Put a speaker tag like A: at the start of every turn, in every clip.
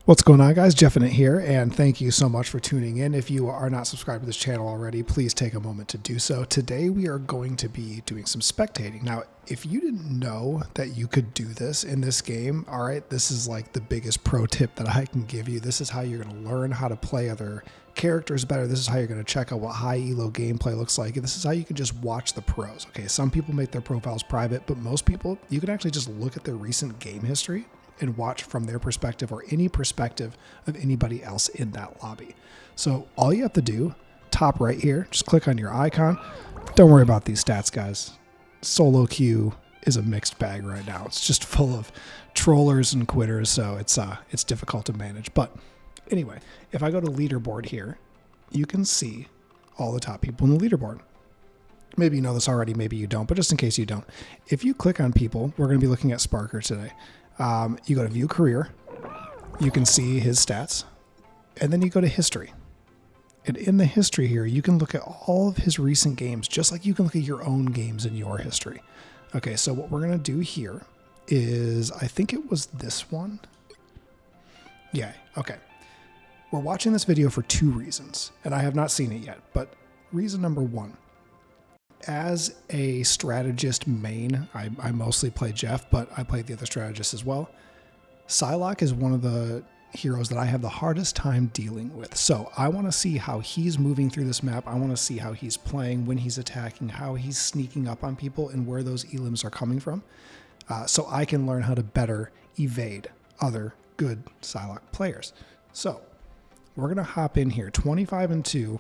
A: What's going on, guys? Jeff in it here, and thank you so much for tuning in. If you are not subscribed to this channel already, please take a moment to do so. Today we are going to be doing some spectating. Now, if you didn't know that you could do this in this game, all right, this is like the biggest pro tip that I can give you. This is how you're going to learn how to play other characters better. This is how you're going to check out what high elo gameplay looks like. This is how you can just watch the pros. Okay, some people make their profiles private, but most people, you can actually just look at their recent game history and watch from their perspective or any perspective of anybody else in that lobby. So all you have to do, top right here, just click on your icon. Don't worry about these stats, guys. Solo queue is a mixed bag right now. It's just full of trollers and quitters, so it's difficult to manage. But anyway, if I go to leaderboard here, you can see all the top people in the leaderboard. Maybe you know this already, maybe you don't, but just in case you don't, if you click on people, we're going to be looking at SparkR today. You go to view career, you can see his stats, and then you go to history. And in the history here, you can look at all of his recent games, just like you can look at your own games in your history. Okay, so what we're going to do here is, I think it was this one. Yeah, okay. We're watching this video for two reasons, and I have not seen it yet, but reason number one. As a strategist main, I mostly play Jeff, but I play the other strategists as well. Psylocke is one of the heroes that I have the hardest time dealing with. So I want to see how he's moving through this map. I want to see how he's playing, when he's attacking, how he's sneaking up on people, and where those elims are coming from. So I can learn how to better evade other good Psylocke players. So we're going to hop in here, 25 and 2.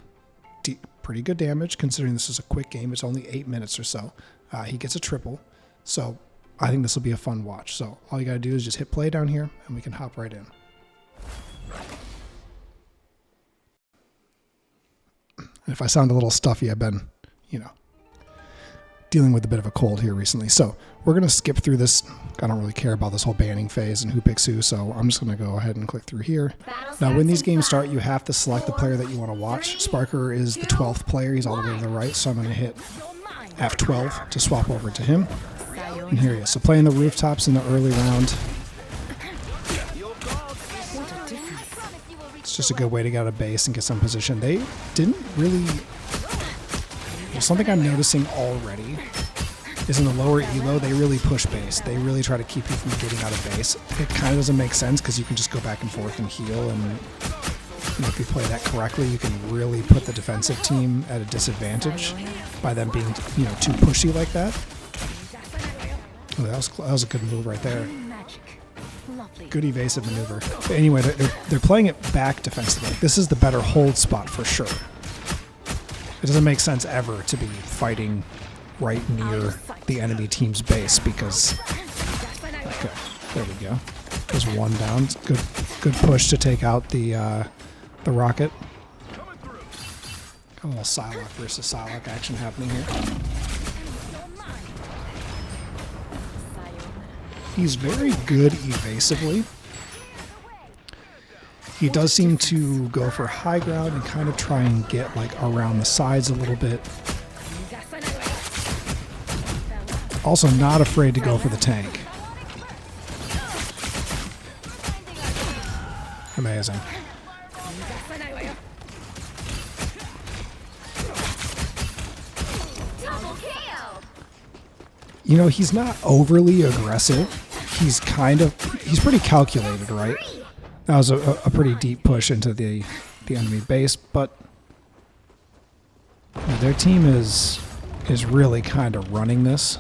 A: Pretty good damage considering this is a quick game. It's only 8 minutes or so. He gets a triple. So I think this will be a fun watch. So all you got to do is just hit play down here and we can hop right in. And if I sound a little stuffy, I've been, dealing with a bit of a cold here recently. So we're going to skip through this. I don't really care about this whole banning phase and who picks who, so I'm just going to go ahead and click through here. Now, when these games start, you have to select the player that you want to watch. SparkR is the 12th player. He's all the way to the right, so I'm going to hit F12 to swap over to him. And here he is. So playing the rooftops in the early round. It's just a good way to get out of base and get some position. They didn't really... Something I'm noticing already is in the lower elo, they really push base. They really try to keep you from getting out of base. It kind of doesn't make sense because you can just go back and forth and heal, and if you play that correctly, you can really put the defensive team at a disadvantage by them being, too pushy like that. Oh, that was a good move right there. Good evasive maneuver. But anyway, they're playing it back defensively. This is the better hold spot for sure. It doesn't make sense ever to be fighting right near the enemy team's base because... Okay, there we go. There's one down. Good push to take out the rocket. Got a little Psylocke versus Psylocke action happening here. He's very good evasively. He does seem to go for high ground and kind of try and get around the sides a little bit. Also not afraid to go for the tank. Amazing. He's not overly aggressive. He's pretty calculated, right? That was a pretty deep push into the enemy base, but their team is really kind of running this.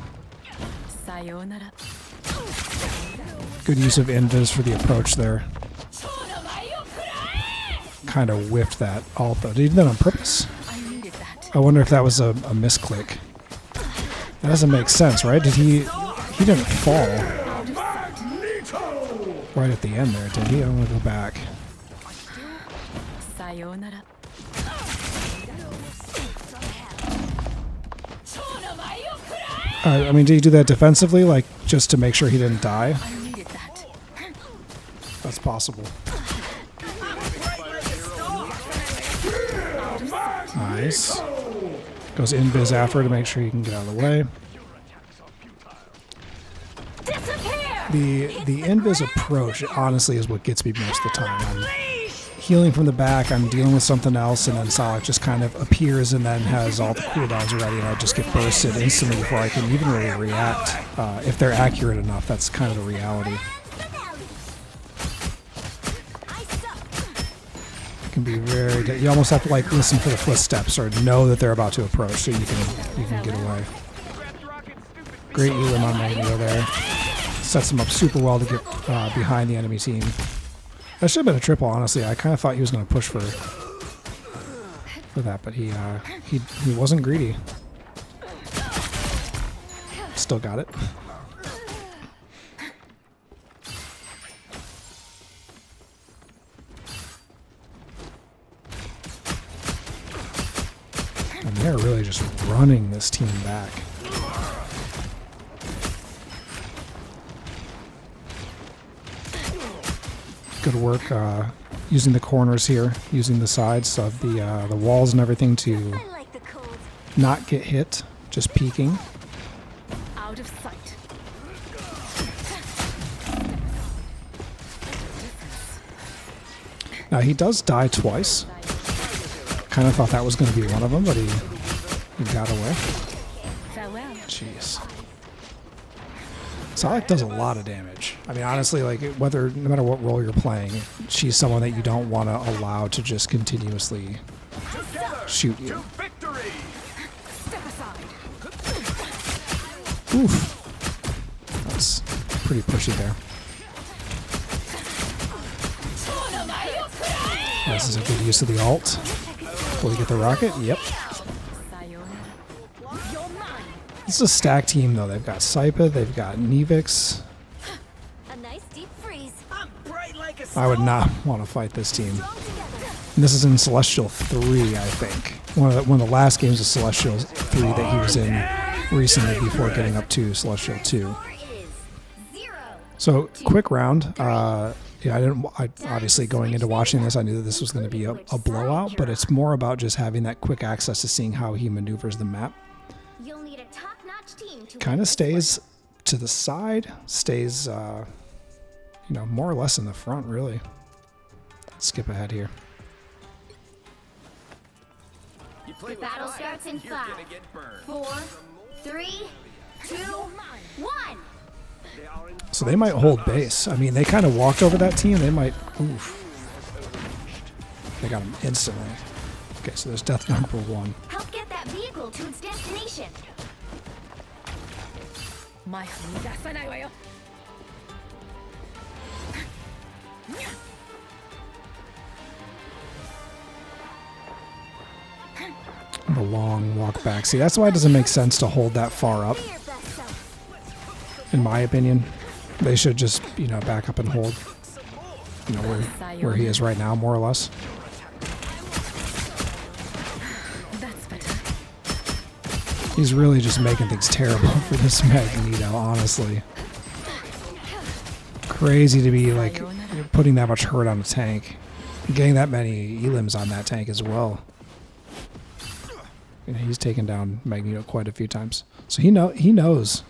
A: Good use of invis for the approach there. Kind of whiffed that ult though. Did he do that on purpose? I wonder if that was a misclick. That doesn't make sense, right? He didn't fall right at the end there, did he? I want to go back. Did he do that defensively, just to make sure he didn't die? That's possible. Nice. Goes invis after to make sure he can get out of the way.
B: Disappear!
A: The invis approach honestly is what gets me most of the time. I'm healing from the back, I'm dealing with something else, and then Psylocke just kind of appears and then has all the cooldowns ready, and I just get bursted instantly before I can even really react. If they're accurate enough, that's kind of the reality. It can be very... You almost have to like listen for the footsteps or know that they're about to approach so you can get away. Great Elam on Magneto there. Sets him up super well to get behind the enemy team. That should have been a triple, honestly. I kind of thought he was going to push for that, but he wasn't greedy. Still got it. And they're really just running this team back. Good work using the corners here, using the sides of the walls and everything to not get hit, just peeking.
B: Out of sight.
A: Now he does die twice. Kind of thought that was going to be one of them, but he got away.
B: Farewell.
A: Jeez. Psylocke does a lot of damage. I mean, honestly, like no matter what role you're playing, she's someone that you don't want to allow to just continuously shoot you.
B: Step aside.
A: Oof. That's pretty pushy there. This is a good use of the ult. Will we get the rocket? Yep. This is a stack team, though. They've got Saipa, they've got Nevix.
B: A nice deep freeze.
A: I would not want to fight this team. And this is in Celestial 3, I think. One of the last games of Celestial 3 that he was in recently before getting up to Celestial 2. So, quick round. Yeah, obviously going into watching this, I knew that this was going to be a blowout, but it's more about just having that quick access to seeing how he maneuvers the map. Kind of stays to the side, stays, more or less in the front, really. Let's skip ahead here.
C: The battle starts in 5, 4, 3, 2, 1.
A: So they might hold base. I mean, they kind of walked over that team. They might... Oof. They got him instantly. Okay, so there's death number 1.
C: Help get that vehicle to its destination.
A: The long walk back. See, that's why it doesn't make sense to hold that far up. In my opinion, they should just, back up and hold, where he is right now, more or less. He's really just making things terrible for this Magneto, honestly. Crazy to be, putting that much hurt on a tank. Getting that many elims on that tank as well. He's taken down Magneto quite a few times. So he knows.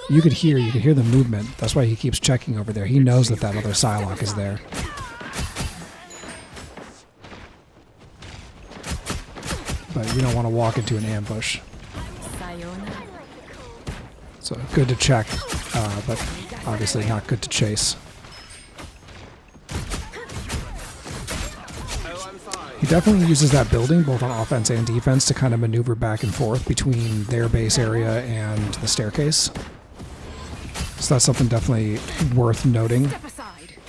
A: You could hear the movement. That's why he keeps checking over there. He knows that other Psylocke is there. But you don't want to walk into an ambush. So good to check, but obviously not good to chase. He definitely uses that building, both on offense and defense, to kind of maneuver back and forth between their base area and the staircase. So that's something definitely worth noting.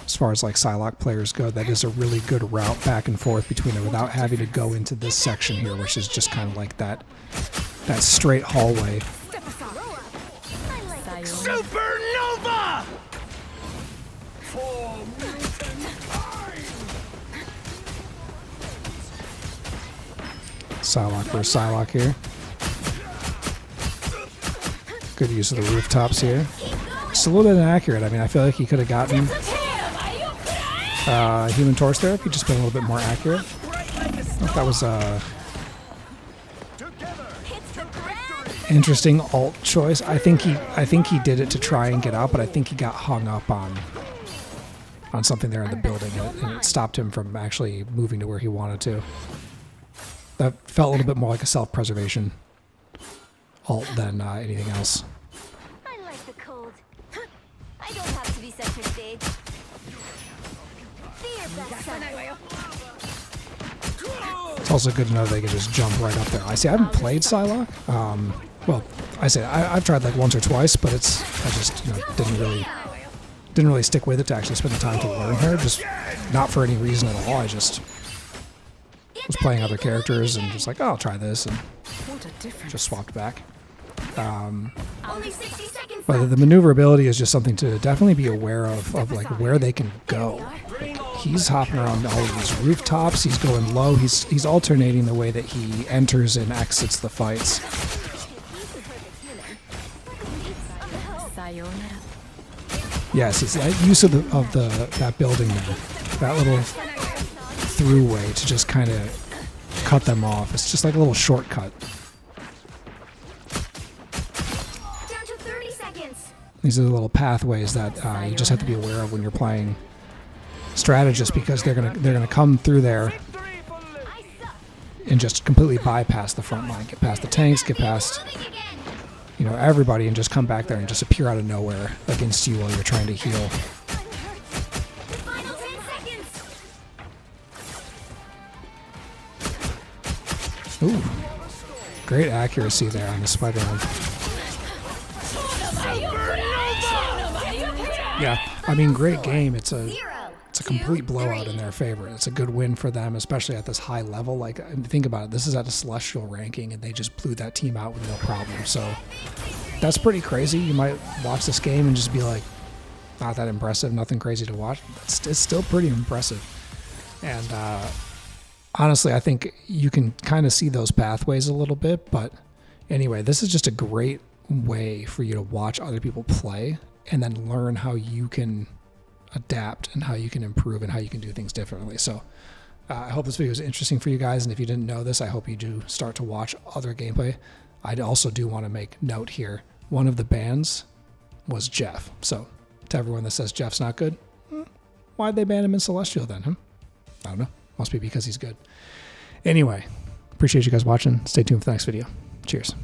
A: As far as Psylocke players go, that is a really good route back and forth between it without having to go into this section here, which is just kind of like that straight hallway.
D: Supernova!
A: Psylocke versus Psylocke here. Good use of the rooftops here. Just a little bit inaccurate. I mean, I feel like he could have gotten Human Torch there if he'd just been a little bit more accurate. I don't know if that was interesting alt choice. I think he did it to try and get out, but I think he got hung up on something there in the building, and it stopped him from actually moving to where he wanted to. That felt a little bit more like a self-preservation alt than anything else.
B: I like the cold. I don't have to be center stage. Be your best self.
A: It's also good to know they can just jump right up there. I haven't played Psylocke. Well, I've tried like once or twice, but I just didn't really stick with it to actually spend the time to learn her. Just not for any reason at all. I just was playing other characters and just like, oh, I'll try this, and just swapped back.
C: Only 60 seconds
A: But the maneuverability is just something to definitely be aware of like where they can go. Like, he's hopping around all of these rooftops. He's going low. He's alternating the way that he enters and exits the fights. Yes, it's that use of that building there, that little throughway to just kind of cut them off. It's just like a little shortcut.
C: down to 30 seconds.
A: These are the little pathways that you just have to be aware of when you're playing strategists, because they're gonna come through there and just completely bypass the front line, get past the tanks, get past everybody, and just come back there and just appear out of nowhere against you while you're trying to heal.
C: Final 10 seconds.
A: Ooh, great accuracy there on the Spider-Man. Yeah, I mean, great game. It's a complete blowout in their favor. It's a good win for them, especially at this high level. Like, think about it. This is at a Celestial ranking, and they just blew that team out with no problem. So that's pretty crazy. You might watch this game and just be like, not that impressive, nothing crazy to watch. It's still pretty impressive. And honestly, I think you can kind of see those pathways a little bit. But anyway, this is just a great way for you to watch other people play and then learn how you can adapt and how you can improve and how you can do things differently. So I hope this video was interesting for you guys, and if you didn't know this, I hope you do start to watch other gameplay. I also do want to make note here, one of the bans was Jeff. So to everyone that says Jeff's not good, why'd they ban him in Celestial then? I don't know. Must be because he's good. Anyway, appreciate you guys watching. Stay tuned for the next video. Cheers.